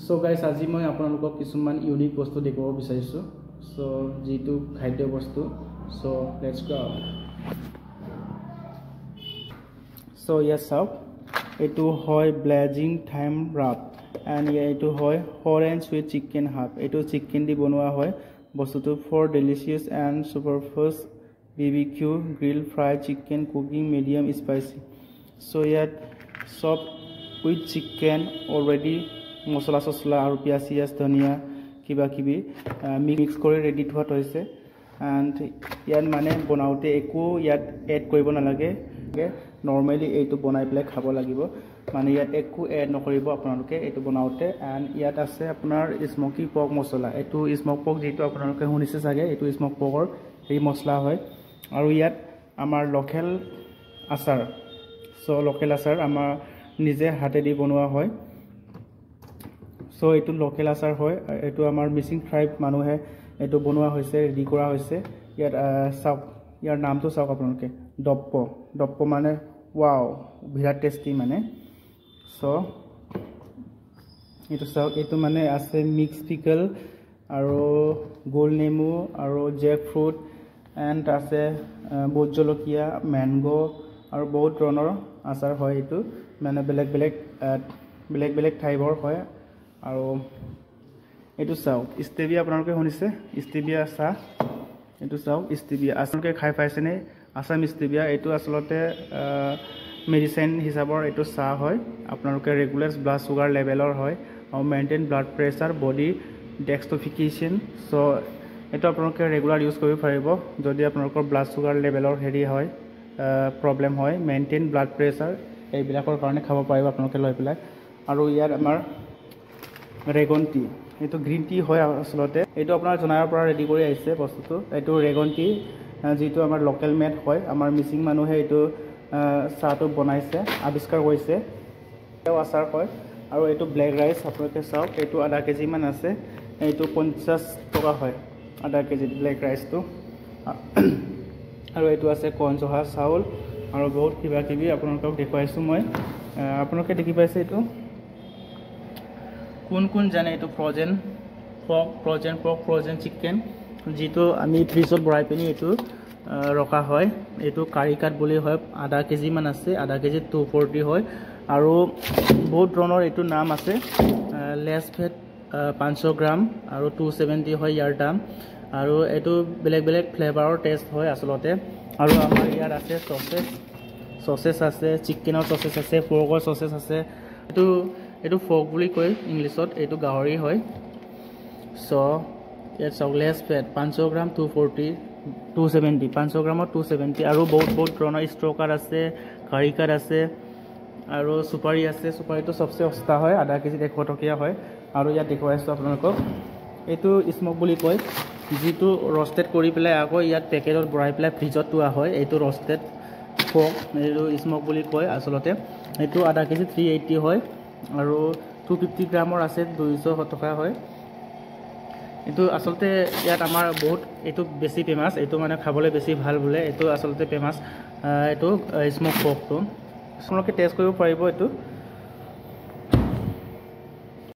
so guys আজি মই আপোনালোকক কিছুমান ইউনিক বস্তু দেখুৱাব বিচাৰিছো সো যেটো খাদ্য বস্তু সো লেটস গো সো ইয়াস আপ এটো হয় ব্লেজিং থাইম রাপ এন্ড এটো হয় অরেঞ্জ উইথ চিকেন হাফ এটো চিকেন দি বনোৱা হয় বস্তুটো for delicious and super fast BBQ grill fried chicken cooking medium spicy so yet sop with chicken already মছলা সছলা আৰু পিয়াজ ধনিয়া কিবা কিবি মিক্স কৰি ৰেডি থোৱা হৈছে এন্ড ইয়াত মানে বনাওতে একো ইয়াত এড কৰিব নালাগে নৰমালি এইটো বনাই পেলাই খাব লাগিব মানে ইয়াত একো এড নকৰিব আপোনালোকে এইটো বনাওতে এন্ড ইয়াত আছে আপোনাৰ স্মোকি পৰ্ক মছলা এইটো স্মোক পৰ্ক যেটো আপোনালোকে শুনিছে চাগে এইটো স্মোক পৰ্কৰ এই মছলা হয় আৰু ইয়াত আমাৰ লোকেল আচাৰ সো লোকেল আচাৰ আমাৰ নিজে হাতে দি বনোৱা হয় সো এইটো লোকেল আচাৰ হয় এইটো আমাৰ মিসিং ট্ৰাইব মানুহে এইটো বনোৱা হৈছে ৰেডি কৰা হৈছে ইয়াত চাওক ইয়াৰ নামটো চাওক আপোনালোকে ডপ্প মানে ওয়াও বিৰাট টেস্টি মানে সো এইটো চাওক এইটো মানে আছে মিক্স পিকল আৰু গোল নেমু আৰু জেক ফ্ৰুট এন্ড আছে বহুত জলকীয়া ম্যাঙ্গো আৰু বহুত ধৰণৰ আচাৰ হয় এইটো মানে বেলেগ বেলেগ টাইপৰ হয় আৰু এইটো চাওক স্টেভিয়া আপোনালোকে শুনিছে স্টেভিয়া চাহ এইটো চাওক স্টেভিয়া আপোনালোকে খাই পাইছেনে আসাম স্টেভিয়া এইটো আসলতে মেডিসিন হিচাপৰ এইটো চাহ হয় আপোনালোকে ৰেগুলাৰ ব্লাড সুগাৰ লেভেলৰ হয় আৰু maintain blood pressure body detoxification so এটা আপোনালোকে ৰেগুলাৰ ইউজ কৰিব পাৰিব যদি আপোনালোকৰ ব্লাড সুগাৰ লেভেলৰ হেৰি হয় প্ৰবলেম হয় মেইনটেইন ব্লাড প্ৰেছাৰ এইবিলাকৰ কাৰণে খাব পাৰিব আপোনালোকে লৈ পেলাই আৰু ইয়াত আমাৰ ৰেগন টি এইটো গ্ৰীণ টি হয় আসলতে এইটো আপোনাৰ জনাৰ পৰা ৰেডি কৰি আহিছে বস্তুটো এইটো ৰেগন টি যেটো আমাৰ লোকেল মেড হয় আমাৰ মিসিং মানুহে এইটো চাহটো বনাইছে আৱিষ্কাৰ কৰিছে এও আচাৰ হয় আৰু এইটো ব্লেক ৰাইচ আপোনালোকে চাওক এইটো আধা কেজি মান আছে এইটো 50 টকা হয় আধা কেজি ব্লেক ৰাইচটো আৰু এইটো আছে কৰ্ণ জহা চাউল আৰু বহুত কিবা কিবি আপোনালোকক দেখুৱাইছো মই আপোনালোকে দেখি পাইছে এইটো কোন জানে এইটো ফ্ৰোজেন পৰ্ক ফ্ৰোজেন চিকেন যেটো আমি ফ্ৰিজত ভৰাই পিনি এইটো ৰখা হয় এইটো কাৰি কাট বুলি হয় আধা কেজি মান আছে আধা কেজি 240 হয় আৰু বহুত ধৰণৰ এইটো নাম আছে লেছ ফেট 500 গ্ৰাম আৰু 270 হয় ইয়াৰ দাম আৰু এইটো বেলেগ ফ্লেভাৰৰ টেষ্ট হয় আসলতে আৰু আমাৰ ইয়াত আছে সসেজ আছে চিকেনৰ সসেজ আছে পৰ্কৰ সসেজ আছে এইটো ফৰ্ক বুলি কয় ইংলিছত এইটো গাহৰি হয় সো ইয়াত লেছ ফেট 500 গ্ৰাম 270 500 গ্ৰামত 270 আৰু বহুত ধৰণৰ ষ্ট্ৰকাৰ আছে কাৰি কাট আছে আৰু সুপাৰি আছে সুপাৰিটো সবচে সস্তা হয় আধা কেজি 100 টকীয়া হয় আৰু ইয়াত দেখুৱাইছো আপোনালোকক এইটো স্মোক বুলি কয় যেটো ৰস্টেড কৰি পেলাই আকৌ ইয়াত পেকেটত ভৰাই পেলাই ফ্ৰিজত থোৱা হয় এইটো ৰস্টেড পৰ্ক এইটো স্মোক বুলি কয় আসলতে এইটো আধা কেজি 380 হয় আৰু 250 গ্ৰামৰ আছে 200 টকা হয় এইটো আসলতে ইয়াত আমাৰ বহুত এইটো বেছি ফেমাস এইটো মানে খাবলৈ বেছি ভাল বলে এইটো আসলতে ফেমাস এইটো স্মোক পৰ্কটো আপোনালোকে টেষ্ট কৰিব পাৰিব এইটো